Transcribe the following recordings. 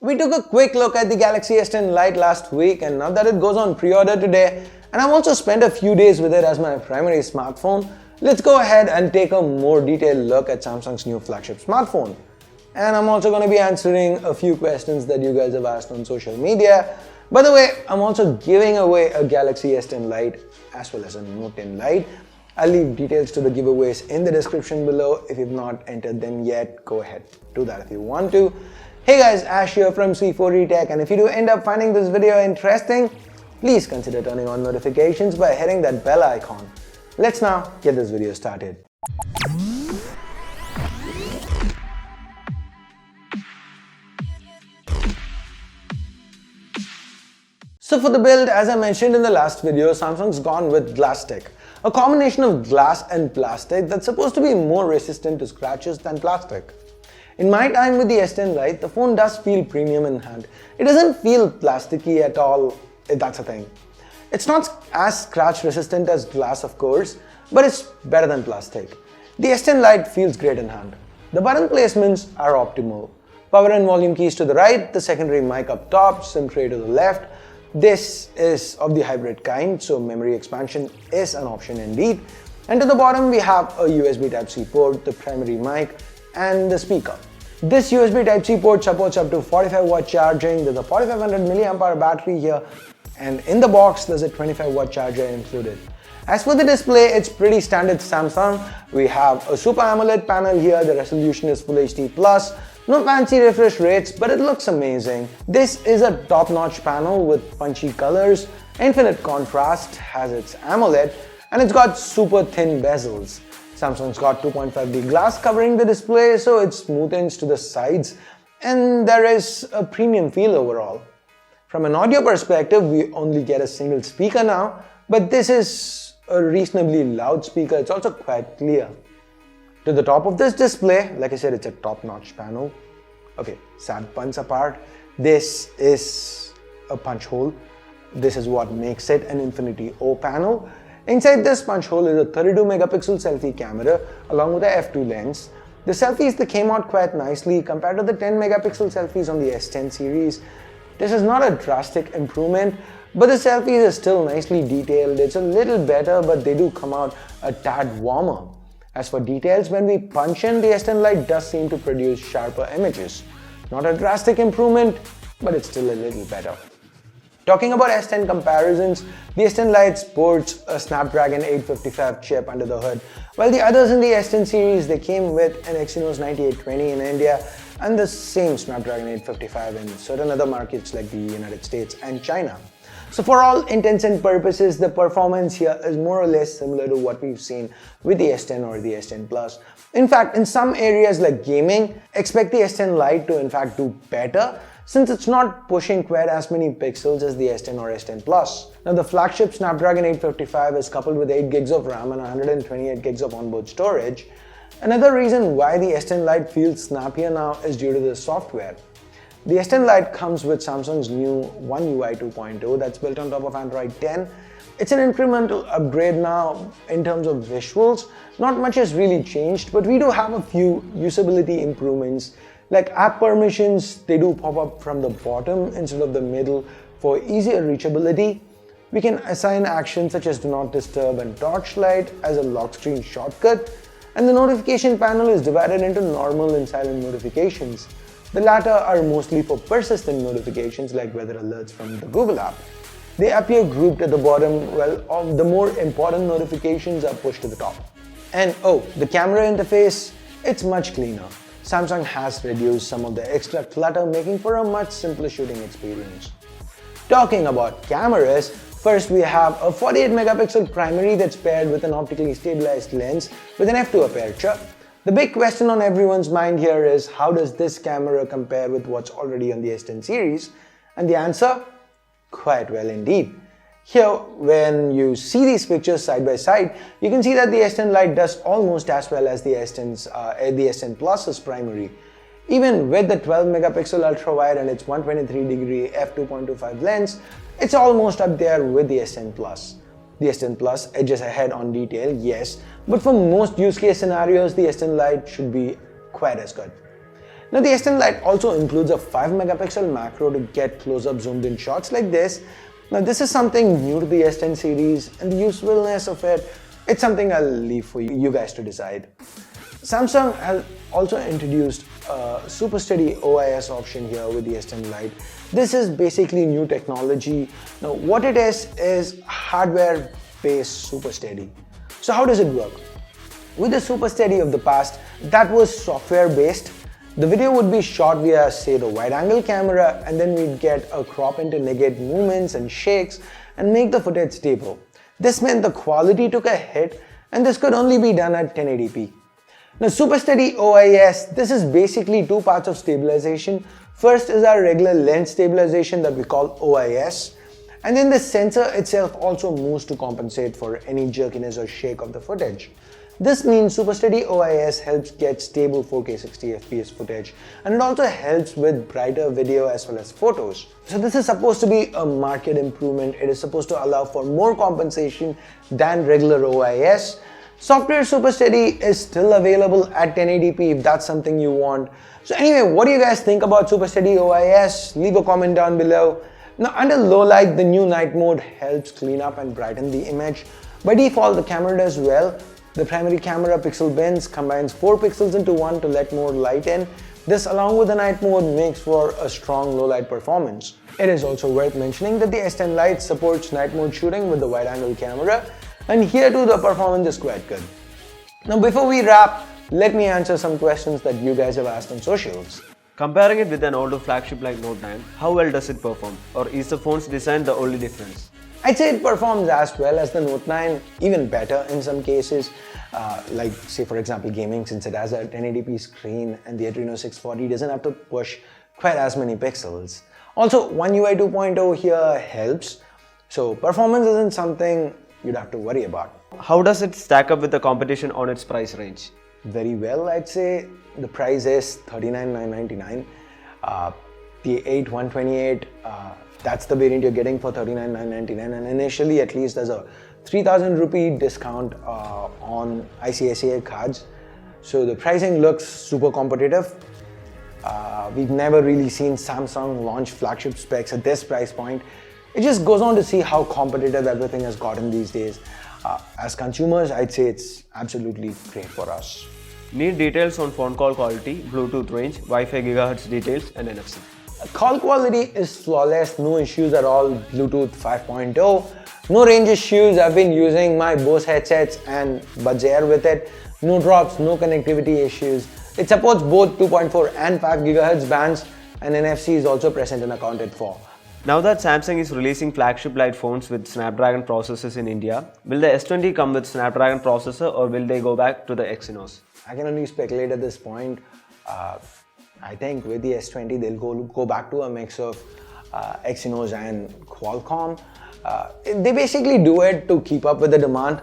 We took a quick look at the Galaxy S10 Lite last week, and now that it goes on pre-order today, and I've also spent a few days with it as my primary smartphone, let's go ahead and take a more detailed look at Samsung's new flagship smartphone. And I'm also going to be answering a few questions that you guys have asked on social media. By the way, I'm also giving away a Galaxy S10 Lite as well as a Note 10 Lite. I'll leave details to the giveaways in the description below. If you've not entered them yet, go ahead, do that if you want to. Hey guys, Ash here from C4E Tech, and if you do end up finding this video interesting, please consider turning on notifications by hitting that bell icon. Let's now get this video started. So for the build, as I mentioned in the last video, Samsung's gone with GlassTec, a combination of glass and plastic that's supposed to be more resistant to scratches than plastic. In my time with the S10 Lite, the phone does feel premium in hand. It doesn't feel plasticky at all, if that's a thing. It's not as scratch resistant as glass, of course, but it's better than plastic. The S10 Lite feels great in hand. The button placements are optimal. Power and volume keys to the right, the secondary mic up top, SIM tray to the left. This is of the hybrid kind, so memory expansion is an option indeed. And to the bottom we have a USB Type-C port, the primary mic, and the speaker. This USB Type-C port supports up to 45-watt charging. There's a 4500 mAh battery here, and in the box there's a 25-watt charger included. As for the display, it's pretty standard Samsung. We have a Super AMOLED panel here, the resolution is Full HD+. No fancy refresh rates, but it looks amazing. This is a top-notch panel with punchy colors, infinite contrast, has its AMOLED, and it's got super thin bezels. Samsung's got 2.5D glass covering the display, so it smoothens to the sides, and there is a premium feel overall. From an audio perspective, we only get a single speaker now, but this is a reasonably loud speaker. It's also quite clear. To the top of this display, like I said, it's a top-notch panel. Okay, sad puns apart, this is a punch hole. This is what makes it an Infinity O panel. Inside this punch hole is a 32-megapixel selfie camera along with a f2 lens. The selfies that came out quite nicely compared to the 10-megapixel selfies on the S10 series. This is not a drastic improvement, but the selfies are still nicely detailed. It's a little better, but they do come out a tad warmer. As for details, when we punch in, the S10 Lite does seem to produce sharper images. Not a drastic improvement, but it's still a little better. Talking about S10 comparisons, the S10 Lite sports a Snapdragon 855 chip under the hood, while the others in the S10 series, they came with an Exynos 9820 in India and the same Snapdragon 855 in certain other markets like the United States and China. So for all intents and purposes, the performance here is more or less similar to what we've seen with the S10 or the S10 Plus. In fact, in some areas like gaming, expect the S10 Lite to in fact do better, since it's not pushing quite as many pixels as the S10 or S10 Plus. Now the flagship Snapdragon 855 is coupled with 8 gigs of RAM and 128 gigs of onboard storage. Another reason why the S10 Lite feels snappier now is due to the software. The S10 Lite comes with Samsung's new One UI 2.0 that's built on top of Android 10. It's an incremental upgrade now in terms of visuals. Not much has really changed, but we do have a few usability improvements. Like app permissions, they do pop up from the bottom instead of the middle for easier reachability. We can assign actions such as Do Not Disturb and Torchlight as a lock screen shortcut. And the notification panel is divided into normal and silent notifications. The latter are mostly for persistent notifications like weather alerts from the Google app. They appear grouped at the bottom, while all the more important notifications are pushed to the top. And oh, the camera interface, it's much cleaner. Samsung has reduced some of the extra clutter, making for a much simpler shooting experience. Talking about cameras, first we have a 48-megapixel primary that's paired with an optically stabilized lens with an f2 aperture. The big question on everyone's mind here is, how does this camera compare with what's already on the S10 series? And the answer? Quite well indeed. Here, when you see these pictures side by side, you can see that the S10 Lite does almost as well as the S10 Plus's primary. Even with the 12-megapixel ultra-wide and its 123-degree f2.25 lens, it's almost up there with the S10 Plus. The S10 Plus edges ahead on detail, yes, but for most use case scenarios, the S10 Lite should be quite as good. Now the S10 Lite also includes a 5 megapixel macro to get close-up zoomed in shots like this. Now this is something new to the S10 series, and the usefulness of it, it's something I'll leave for you guys to decide. Samsung has also introduced a Super Steady OIS option here with the S10 Lite. This is basically new technology. Now what it is hardware-based Super Steady. So how does it work? With the Super Steady of the past, that was software-based. The video would be shot via, say, the wide-angle camera, and then we'd get a crop in to negate movements and shakes and make the footage stable. This meant the quality took a hit, and this could only be done at 1080p. Now Super Steady OIS, this is basically two parts of stabilization. First is our regular lens stabilization that we call OIS, and then the sensor itself also moves to compensate for any jerkiness or shake of the footage. This means Super Steady OIS helps get stable 4K 60fps footage, and it also helps with brighter video as well as photos. So this is supposed to be a market improvement. It is supposed to allow for more compensation than regular OIS. Software Super Steady is still available at 1080p if that's something you want. So anyway, what do you guys think about Super Steady OIS? Leave a comment down below. Now under low light, the new night mode helps clean up and brighten the image. By default, the camera does well. The primary camera pixel bins combines 4 pixels into one to let more light in. This, along with the night mode, makes for a strong low light performance. It is also worth mentioning that the S10 Lite supports night mode shooting with the wide angle camera, and here too the performance is quite good. Now before we wrap, let me answer some questions that you guys have asked on socials. Comparing it with an older flagship like Note 9, how well does it perform? Or is the phone's design the only difference? I'd say it performs as well as the Note 9, even better in some cases. Like say for example gaming, since it has a 1080p screen and the Adreno 640 doesn't have to push quite as many pixels. Also One UI 2.0 here helps, so performance isn't something you'd have to worry about. How does it stack up with the competition on its price range? Very well, I'd say. The price is $39,999. The 8128, that's the variant you're getting for $39,999, and initially at least there's a 3,000 rupee discount on ICICI cards. So the pricing looks super competitive. We've never really seen Samsung launch flagship specs at this price point. It just goes on to see how competitive everything has gotten these days. As consumers, I'd say it's absolutely great for us. Need details on phone call quality, Bluetooth range, Wi-Fi gigahertz details and NFC. Call quality is flawless, no issues at all. Bluetooth 5.0, no range issues. I've been using my Bose headsets and Buds Air with it. No drops, no connectivity issues. It supports both 2.4 and 5 GHz bands, and NFC is also present and accounted for. Now that Samsung is releasing flagship-light phones with Snapdragon processors in India, will the S20 come with Snapdragon processor or will they go back to the Exynos? I can only speculate at this point. I think with the S20 they'll go back to a mix of Exynos and Qualcomm. They basically do it to keep up with the demand.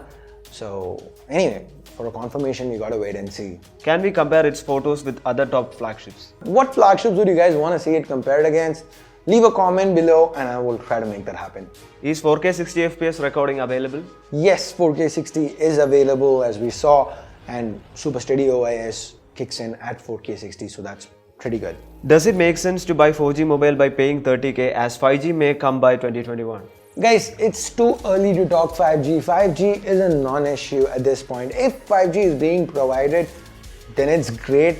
So anyway, for a confirmation we gotta wait and see. Can we compare its photos with other top flagships? What flagships would you guys want to see it compared against? Leave a comment below and I will try to make that happen. Is 4K 60fps recording available? Yes, 4K 60 is available as we saw, and Super Steady OIS kicks in at 4K 60, so that's pretty good. Does it make sense to buy 4G mobile by paying 30k as 5G may come by 2021? Guys, it's too early to talk 5G. 5G is a non-issue at this point. If 5G is being provided, then it's great.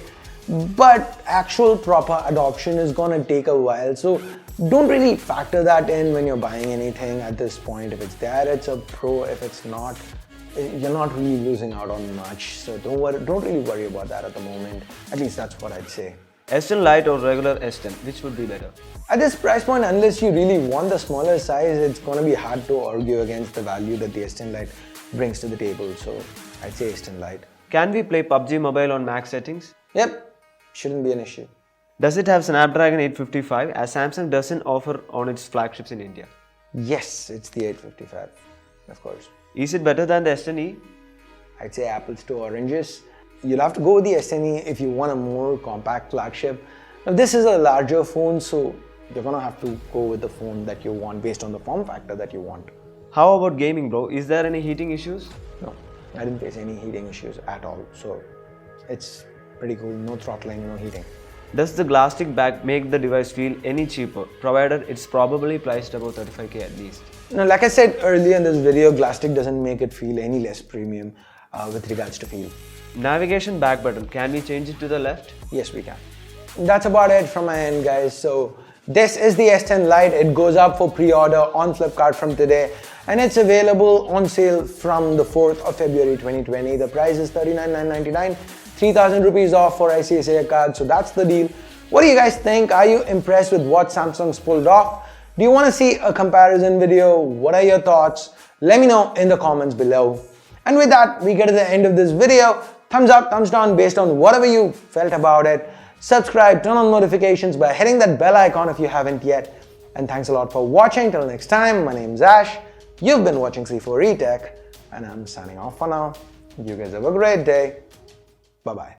But actual proper adoption is gonna take a while. So don't really factor that in when you're buying anything at this point. If it's there, it's a pro. If it's not, you're not really losing out on much. So don't really worry about that at the moment. At least that's what I'd say. S10 Lite or regular S10, which would be better? At this price point, unless you really want the smaller size, it's going to be hard to argue against the value that the S10 Lite brings to the table. So I'd say S10 Lite. Can we play PUBG Mobile on max settings? Yep, shouldn't be an issue. Does it have Snapdragon 855 as Samsung doesn't offer on its flagships in India? Yes, it's the 855, of course. Is it better than the S10e? I'd say apples to oranges. You'll have to go with the S10e if you want a more compact flagship. Now this is a larger phone, so you're gonna have to go with the phone that you want based on the form factor that you want. How about gaming, bro? Is there any heating issues? No, I didn't face any heating issues at all. So it's pretty cool, no throttling, no heating. Does the Glastick bag make the device feel any cheaper, provided it's probably priced above 35k at least? Now, like I said earlier in this video, Glastick doesn't make it feel any less premium with regards to feel. Navigation back button, can we change it to the left? Yes, we can. That's about it from my end, guys. So this is the S10 Lite. It goes up for pre-order on Flipkart from today, and it's available on sale from the 4th of February 2020. The price is 39,999, 3,000 rupees off for ICICI card. So that's the deal. What do you guys think? Are you impressed with what Samsung's pulled off? Do you want to see a comparison video? What are your thoughts? Let me know in the comments below. And with that, we get to the end of this video. Thumbs up, thumbs down based on whatever you felt about it. Subscribe, turn on notifications by hitting that bell icon if you haven't yet. And thanks a lot for watching. Till next time, my name's Ash. You've been watching C4E Tech, and I'm signing off for now. You guys have a great day. Bye-bye.